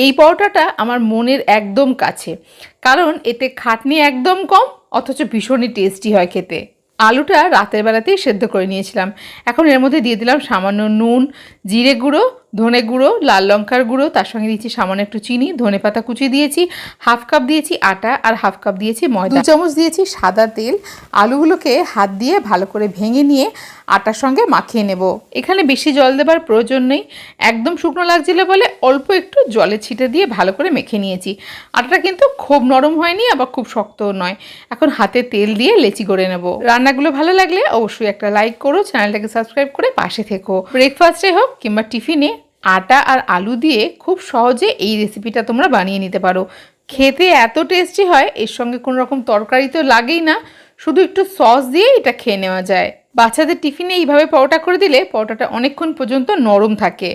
এই পরোটাটা আমার মনের একদম কাছে, কারণ এতে খাটনি একদম কম, অথচ ভীষণই টেস্টি হয় খেতে। আলুটা রাতের বেলাতেই সেদ্ধ করে নিয়েছিলাম। এখন এর মধ্যে দিয়ে দিলাম সামান্য নুন, জিরে গুঁড়ো, ধনে গুঁড়ো, লাল লঙ্কার গুঁড়ো, তার সঙ্গে দিয়েছি সামান্য একটু চিনি, ধনেপাতা কুচি দিয়েছি, হাফ কাপ দিয়েছি আটা আর হাফ কাপ দিয়েছি ময়দা, 2 চামচ দিয়েছি সাদা তেল। আলুগুলোকে হাত দিয়ে ভালো করে ভেঙে নিয়ে আটার সঙ্গে মাখিয়ে নেব। এখানে বেশি জল দেবার প্রয়োজন নেই, একদম শুকনো লাগছিল বলে অল্প একটু জলে ছিটে দিয়ে ভালো করে মেখে নিয়েছি। আটাটা কিন্তু খুব নরম হয়নি, আবার খুব শক্তও নয়। এখন হাতে তেল দিয়ে লেচি করে নেব। রান্নাগুলো ভালো লাগলে অবশ্যই একটা লাইক করো, চ্যানেলটাকে সাবস্ক্রাইব করে পাশে থেকো। ব্রেকফাস্টে হোক কিংবা টিফিনে আটা আর আলু দিয়ে খুব সহজে এই রেসিপিটা তোমরা বানিয়ে নিতে পারো। খেতে এত টেস্টি হয়, এর সঙ্গে কোনো রকম তরকারি তো লাগেই না, শুধু একটু সস দিয়ে এটা খেয়ে নেওয়া যায়। বাচ্চাদের টিফিনে এইভাবে পরোটা করে দিলে পরোটাটা অনেকক্ষণ পর্যন্ত নরম থাকে।